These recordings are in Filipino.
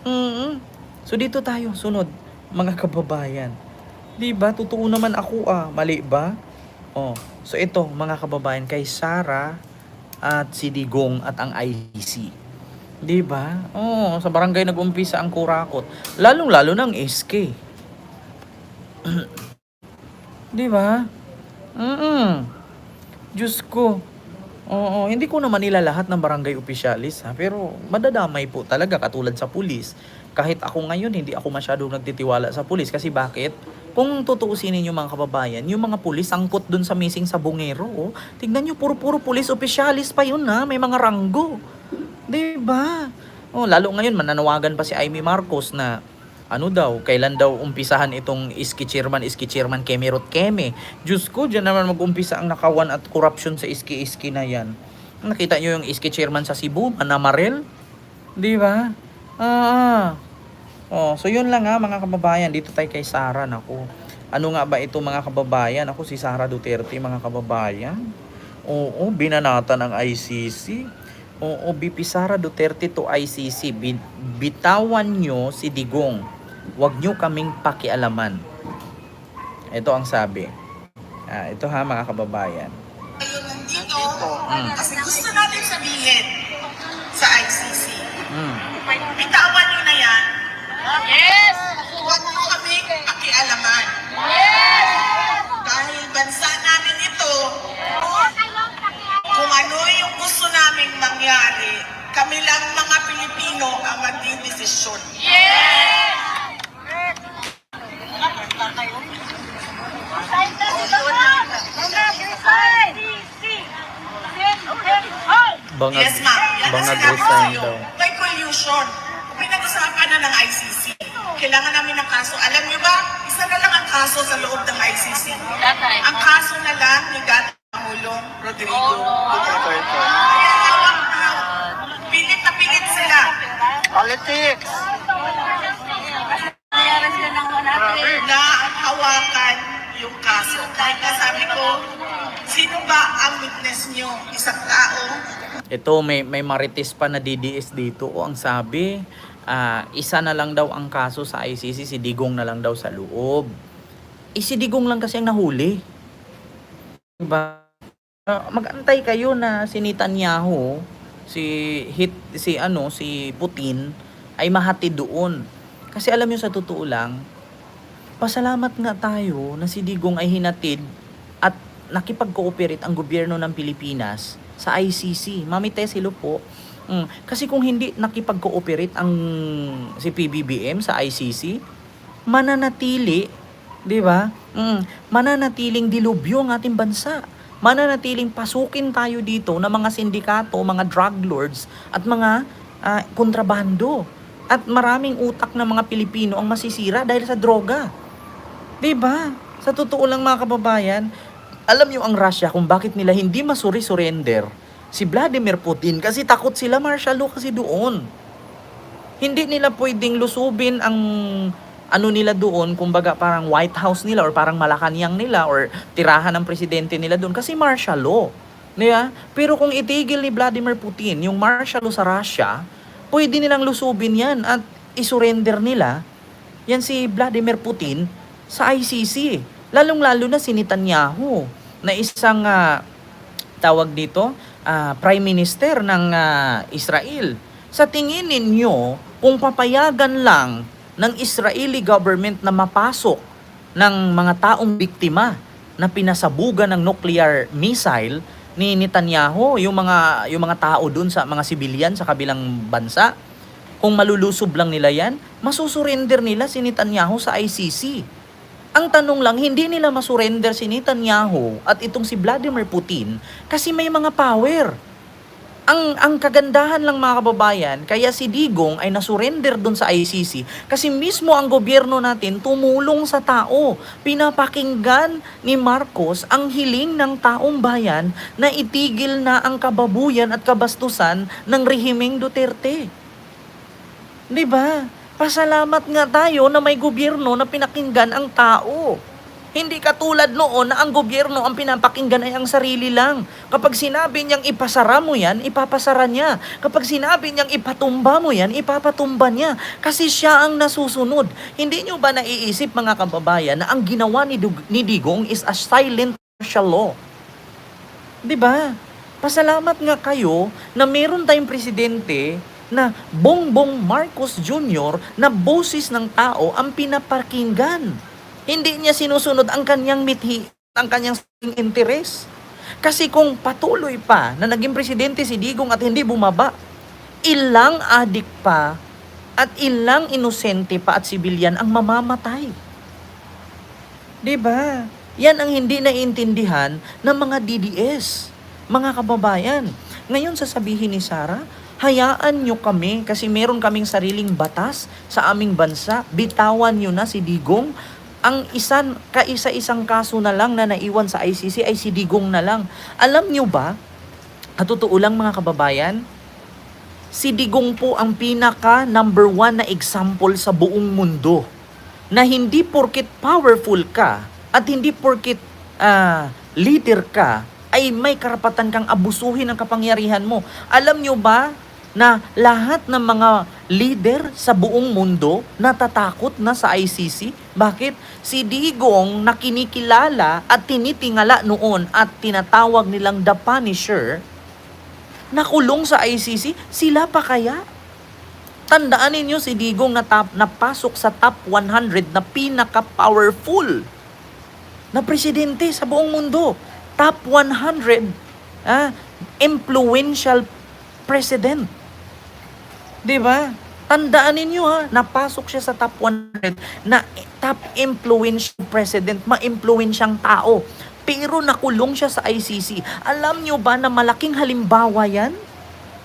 Mm. So dito tayo, sunod, mga kababayan. 'Di ba, totoo naman ako mali ba? Oh, so ito mga kababayan kay Sara at si Digong at ang IC. 'Di ba? Oh, sa barangay nag-umpisa ang kurakot. Lalong-lalo ng SK. 'Di ba? Mm. Diyos ko. Oo, hindi ko naman lahat ng barangay opisyalis pero madadamay po talaga katulad sa pulis. Kahit ako ngayon, hindi ako masyadong nagtitiwala sa pulis kasi bakit? Kung tutuusin ninyo mga kababayan, yung mga pulis sangkot dun sa missing sa Bungero, tignan nyo, puro-puro pulis opisyalis pa yun may mga ranggo. 'Di ba? Oh, lalo ngayon mananawagan pa si Amy Marcos na ano daw, kailan daw umpisahan itong Iski Chairman Kemerot Keme. Diyos ko, dyan naman mag-umpisa ang nakawan at korupsyon sa Iski na yan. Nakita nyo yung Iski Chairman sa Cebu, Manamarel? Di ba? Oh, so yun lang mga kababayan. Dito tayo kay Sara. Naku. Ano nga ba ito mga kababayan? Ako si Sara Duterte mga kababayan. Oo, binanatan ng ICC. Oo, BP Sara Duterte to ICC. Bitawan nyo si Digong. Huwag nyo kaming pakialaman. Ito ang sabi. Ito mga kababayan. Ayun nandito, kasi gusto natin sabihin sa ICC. Bitawan nyo na yan. Yes! Huwag nyo kaming pakialaman. Yes! Dahil bansa namin ito, kung ano yung gusto naming mangyari, kami lang mga Pilipino ang magdidesisyon. Yes! Bangag, Yes, ma'am. Yan ang bangag sinabi resign sa'yo. daw. May pollution. Pinag-usapan na ng ICC. Kailangan namin ng kaso. Alam niyo ba, isa na lang ang kaso sa loob ng ICC. Ang kaso na lang ni dating Pangulong Rodrigo Duterte. Kaya pilit na pilit sila. Politics! Na hawakan yung kaso. Kahit na sabi ko, sino ba ang witness niyo? Isang tao? Ito may marites pa na DDS dito. Ang sabi, isa na lang daw ang kaso sa ICC, si Digong na lang daw sa loob. Si Digong lang kasi ang nahuli. Diba? Mag-antay kayo na si Netanyahu, si Putin ay mahati doon. Kasi alam niyo sa totoo lang, pasalamat nga tayo na si Digong ay hinatid at nakipag-cooperate ang gobyerno ng Pilipinas sa ICC. Mami Tess, hello po. Kasi kung hindi nakipag-cooperate si PBBM sa ICC, mananatili, 'di ba? Mananatiling dilubyo ang ating bansa. Mananatiling pasukin tayo dito ng mga sindikato, mga drug lords at mga kontrabando. At maraming utak ng mga Pilipino ang masisira dahil sa droga. 'Di ba? Sa totoo lang mga kababayan, alam niyo ang Russia kung bakit nila hindi surrender si Vladimir Putin kasi takot sila martial law kasi doon. Hindi nila pwedeng lusubin ang nila doon, kumbaga parang White House nila or parang Malacanang nila or tirahan ng presidente nila doon kasi martial law. Diba? Pero kung itigil ni Vladimir Putin yung martial law sa Russia, pwede nilang lusubin yan at isurrender nila yan si Vladimir Putin sa ICC. Lalong-lalo na si Netanyahu na isang tawag dito, Prime Minister ng Israel. Sa tingin ninyo, kung papayagan lang ng Israeli government na mapasok ng mga taong biktima na pinasabugan ng nuclear missile ni Netanyahu, yung mga tao dun sa mga civilian sa kabilang bansa, kung malulusob lang nila yan, masusurrender nila si Netanyahu sa ICC. Ang tanong lang, hindi nila masurrender si Netanyahu at itong si Vladimir Putin kasi may mga power. Ang kagandahan lang mga kababayan, kaya si Digong ay nasurrender doon sa ICC kasi mismo ang gobyerno natin tumulong sa tao. Pinapakinggan ni Marcos ang hiling ng taong bayan na itigil na ang kababuyan at kabastusan ng rehimeng Duterte. 'Di ba? Pasalamat nga tayo na may gobyerno na pinakinggan ang tao. Hindi katulad noon na ang gobyerno ang pinapakinggan ay ang sarili lang. Kapag sinabi niyang ipasara mo yan, ipapasara niya. Kapag sinabi niyang ipatumba mo yan, ipapatumba niya. Kasi siya ang nasusunod. Hindi niyo ba naiisip mga kababayan na ang ginawa ni Digong is a silent martial law? 'Di ba? Pasalamat nga kayo na meron tayong presidente na Bongbong Marcos Jr. na boses ng tao ang pinapakinggan. Hindi niya sinusunod ang kanyang mithi, ang kanyang interes. Kasi kung patuloy pa na naging presidente si Digong at hindi bumaba, ilang adik pa at ilang inosente pa at sibilyan ang mamamatay. 'Di ba? Yan ang hindi naiintindihan ng mga DDS, mga kababayan. Ngayon sasabihin ni Sara, hayaan nyo kami kasi meron kaming sariling batas sa aming bansa. Bitawan nyo na si Digong. Ang kaisa-isang kaso na lang na naiwan sa ICC ay si Digong na lang. Alam nyo ba, at totoo lang mga kababayan, si Digong po ang pinaka number 1 na example sa buong mundo na hindi porkit powerful ka at hindi porkit leader ka ay may karapatan kang abusuhin ang kapangyarihan mo. Alam nyo ba na lahat ng mga leader sa buong mundo natatakot na sa ICC? Bakit? Si Digong na kinikilala at tinitingala noon at tinatawag nilang The Punisher, nakulong sa ICC, sila pa kaya? Tandaan ninyo si Digong na napasok sa top 100 na pinaka-powerful na presidente sa buong mundo. Top 100 influential president. 'Di ba? Tandaan ninyo napasok siya sa top 100 na top influential president, ma-influensyang tao. Pero nakulong siya sa ICC. Alam nyo ba na malaking halimbawa yan?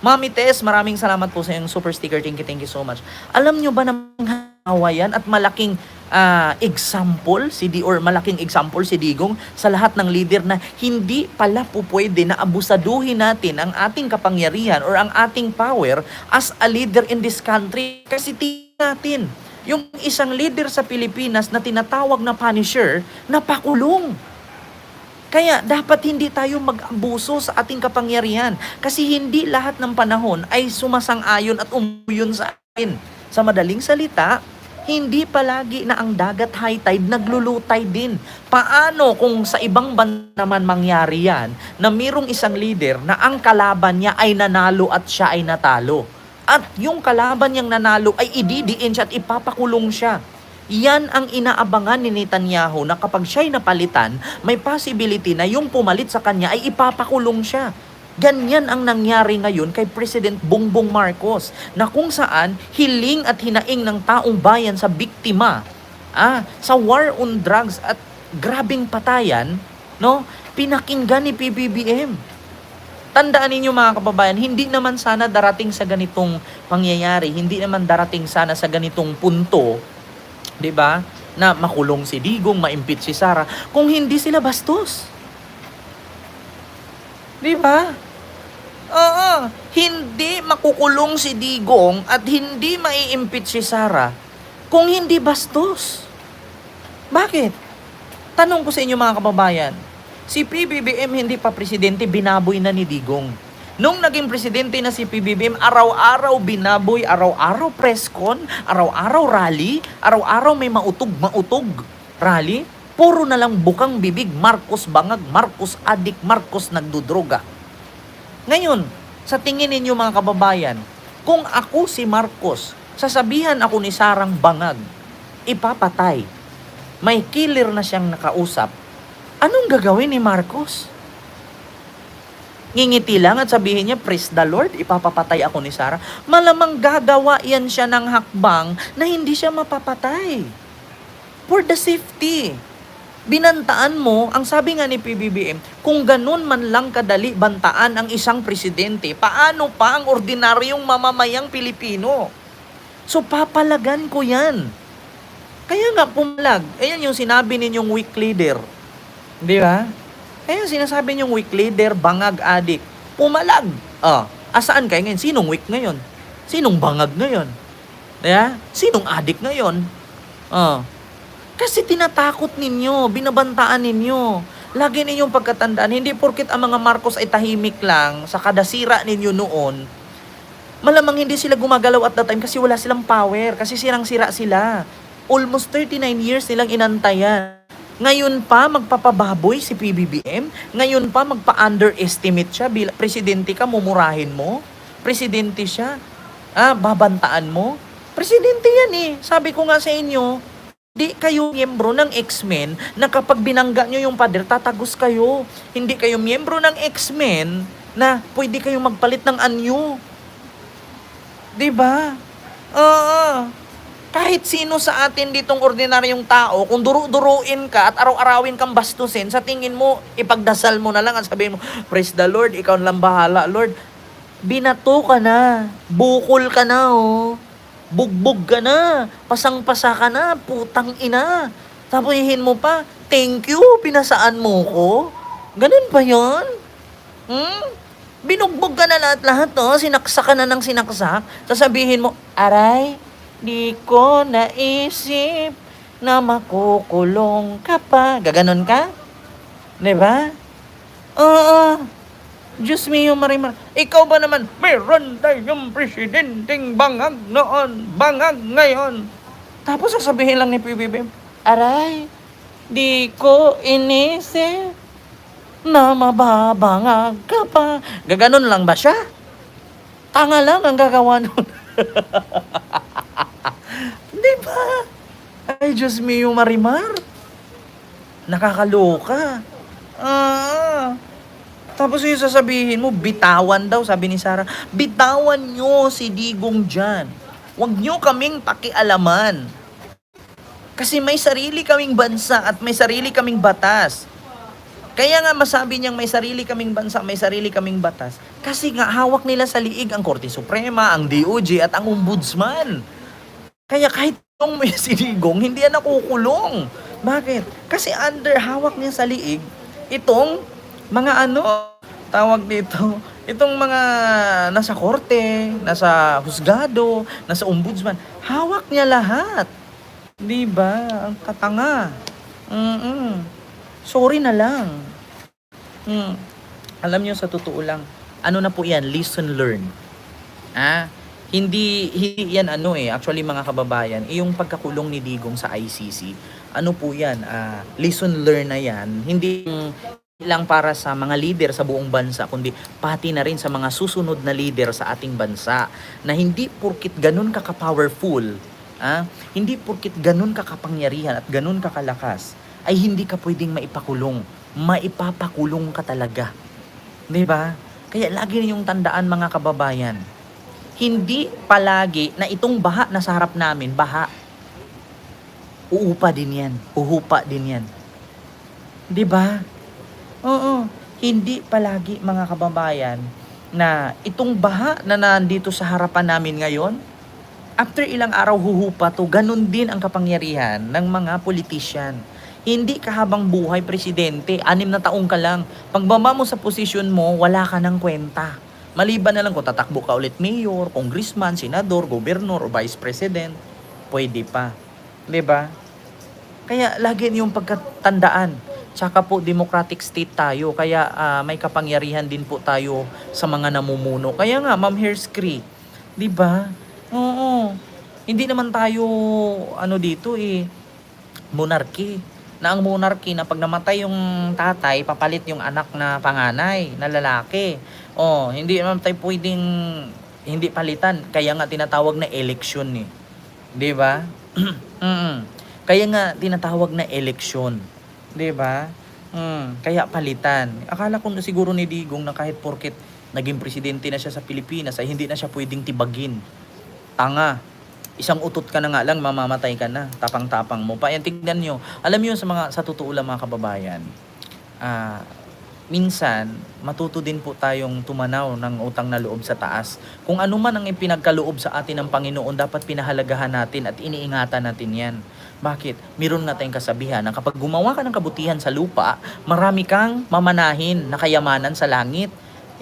Mami Tess, maraming salamat po sa iyong super sticker. Thank you so much. Alam nyo ba na halimbawa yan at malaking malaking example si Digong sa lahat ng leader na hindi pala po pwede na abusaduhin natin ang ating kapangyarihan or ang ating power as a leader in this country. Kasi tingnan natin, yung isang leader sa Pilipinas na tinatawag na Punisher, napakulong. Kaya dapat hindi tayo mag-abuso sa ating kapangyarihan kasi hindi lahat ng panahon ay sumasang-ayon at umuyon sa atin. Sa madaling salita, hindi palagi na ang dagat high tide naglulutay din. Paano kung sa ibang bansa naman mangyari yan na mayroong isang leader na ang kalaban niya ay nanalo at siya ay natalo? At yung kalaban niyang nanalo ay ididiin siya at ipapakulong siya. Yan ang inaabangan ni Netanyahu na kapag siya'y napalitan, may possibility na yung pumalit sa kanya ay ipapakulong siya. Ganyan ang nangyari ngayon kay President Bongbong Marcos na kung saan hiling at hinaing ng taong bayan sa biktima sa war on drugs at grabing patayan, no? Pinakinggan ni PBBM. Tandaan ninyo mga kababayan, hindi naman sana darating sa ganitong pangyayari, hindi naman darating sana sa ganitong punto, 'di ba? Na makulong si Digong, ma-impeach si Sara kung hindi sila bastos. 'Di ba? Oo, hindi makukulong si Digong at hindi mai-impeach si Sara kung hindi bastos. Bakit? Tanong ko sa inyo mga kababayan, si PBBM hindi pa presidente, binaboy na ni Digong. Nung naging presidente na si PBBM, araw-araw binaboy, araw-araw press con, araw-araw rally, araw-araw may mautog rally. Puro na lang bukang bibig, Marcos bangag, Marcos adik, Marcos nagdudroga. Ngayon, sa tingin ninyo mga kababayan, kung ako si Marcos, sasabihan ako ni Sarang bangag, ipapatay, may killer na siyang nakausap, anong gagawin ni Marcos? Ngingiti lang at sabihin niya, praise the Lord, ipapapatay ako ni Sara. Malamang gagawa yan siya ng hakbang na hindi siya mapapatay. For the safety. Binantaan mo, ang sabi nga ni PBBM, kung ganun man lang kadali bantaan ang isang presidente, paano pa ang ordinaryong mamamayang Pilipino? So papalagan ko yan. Kaya nga pumalag. Ayan yung sinabi ninyong weak leader. Di ba? Kaya sinasabi niyong weak leader, bangag, adik. Pumalag. Asaan kayo ngayon? Sinong weak ngayon? Sinong bangag ngayon? Diba? Sinong adik ngayon? Kasi tinatakot ninyo, binabantaan ninyo. Lagi ninyong pagkatandaan, hindi porkit ang mga Marcos ay tahimik lang sa kadasira ninyo noon, malamang hindi sila gumagalaw at that time kasi wala silang power, kasi sirang-sira sila. Almost 39 years nilang inantayan. Ngayon pa magpapababoy si PBBM? Ngayon pa magpa-underestimate siya? Presidente ka, mumurahin mo? Presidente siya? Babantaan mo? Presidente yan eh. Sabi ko nga sa inyo, di kayo miyembro ng X-Men na kapag binangga nyo yung pader, tatagos kayo. Hindi kayo miyembro ng X-Men na pwede kayong magpalit ng anyo. Diba? Kahit sino sa atin ditong ordinaryong tao, kung duru-duruin ka at araw-arawin kang bastusin, sa tingin mo, ipagdasal mo na lang at sabihin mo, praise the Lord, ikaw lang bahala, Lord. Binato ka na, bukol ka na, oh. Bugbog ka na, pasang-pasa ka na, putang ina. Sabihin mo pa, thank you, pinasaan mo ko. Ganun ba yun? Binugbog ka na lahat-lahat, oh. Sinaksak ka na ng sinaksak. Sasabihin mo, aray, di ko naisip na makukulong ka pa. Gaganon ka? Diba? Oo. Diyos mio, Marimar. Ikaw ba naman, meron tayong presidenteng bangag noon, bangag ngayon. Tapos sasabihin lang ni PBBM, aray, di ko inisip na mababangag ka pa. Gaganon lang ba siya? Tanga lang ang gagawa nun. Diba? Ay, Diyos mio, Marimar. Nakakaloka. Tapos yung sasabihin mo, bitawan daw, sabi ni Sarah. Bitawan nyo si Digong dyan. Huwag nyo kaming pakialaman. Kasi may sarili kaming bansa at may sarili kaming batas. Kaya nga masabi niyang may sarili kaming bansa, may sarili kaming batas. Kasi nga hawak nila sa liig ang Korte Suprema, ang DOJ at ang Ombudsman. Kaya kahit yung may si Digong, hindi yan nakukulong. Bakit? Kasi under hawak niya sa liig, itong mga tawag dito, itong mga nasa korte, nasa husgado, nasa ombudsman, hawak niya lahat. Diba? Ang katanga. Sorry na lang. Alam niyo, sa totoo lang, ano na po yan, listen, learn. Hindi yan actually mga kababayan, yung pagkakulong ni Digong sa ICC, ano po yan, listen, learn na yan. Hindi lang para sa mga leader sa buong bansa, kundi pati na rin sa mga susunod na leader sa ating bansa, na hindi porkit ganun ka-powerful, hindi porkit ganun ka-kapangyarihan at ganun ka-kalakas, ay hindi ka pwedeng maipakulong. Maipapakulong ka talaga. Diba? Kaya lagi ninyong tandaan, mga kababayan, hindi palagi na itong baha na sa harap namin, baha. Uupa din yan. Uhupa din yan. Diba? Oo, hindi palagi, mga kababayan, na itong baha na nandito sa harapan namin ngayon, after ilang araw huhupa to. Ganun din ang kapangyarihan ng mga politician. Hindi ka habang buhay presidente, 6 na taong ka lang. Pagbaba mo sa posisyon mo, wala ka ng kwenta. Maliban na lang kung tatakbo ka ulit mayor, congressman, senador, gobernador, o vice president, pwede pa. Diba? Kaya lagi niyong pagkatandaan, tsaka po democratic state tayo, kaya may kapangyarihan din po tayo sa mga namumuno. Kaya nga, Ma'am Hairskri, di ba? Oo. Hindi naman tayo dito monarchy. Na ang monarchy na pag namatay yung tatay, papalit yung anak na panganay, na lalaki. Hindi naman tayo pwedeng hindi palitan. Kaya nga tinatawag na election eh. Di ba? Kaya nga tinatawag na election. 'Di ba? Kaya palitan. Akala ko na siguro ni Digong na kahit porket naging presidente na siya sa Pilipinas ay hindi na siya pwedeng tibagin. Tanga. Isang utot ka na nga lang, mamamatay ka na. Tapang-tapang mo pa. Yan, tignan nyo. Alam nyo, sa totoo lang, mga kababayan, minsan, matuto din po tayong tumanaw ng utang na loob sa taas. Kung ano man ang ipinagkaloob sa atin ng Panginoon, dapat pinahalagahan natin at iniingatan natin yan. Bakit? Meron nga tayong kasabihan na kapag gumawa ka ng kabutihan sa lupa, marami kang mamanahin na kayamanan sa langit.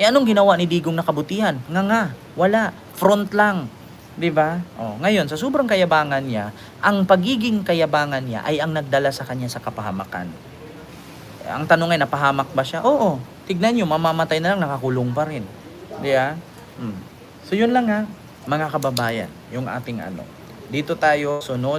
Anong ginawa ni Digong na kabutihan? Nga, wala. Front lang. 'Di ba? Oh, ngayon sa sobrang kayabangan niya, ang pagiging kayabangan niya ay ang nagdala sa kanya sa kapahamakan. Ang tanong ay napahamak ba siya? Oo. Tignan niyo, mamamatay na lang, nakakulong pa rin. 'Di ba? So yun lang ha, mga kababayan, yung ating ano. Dito tayo sunod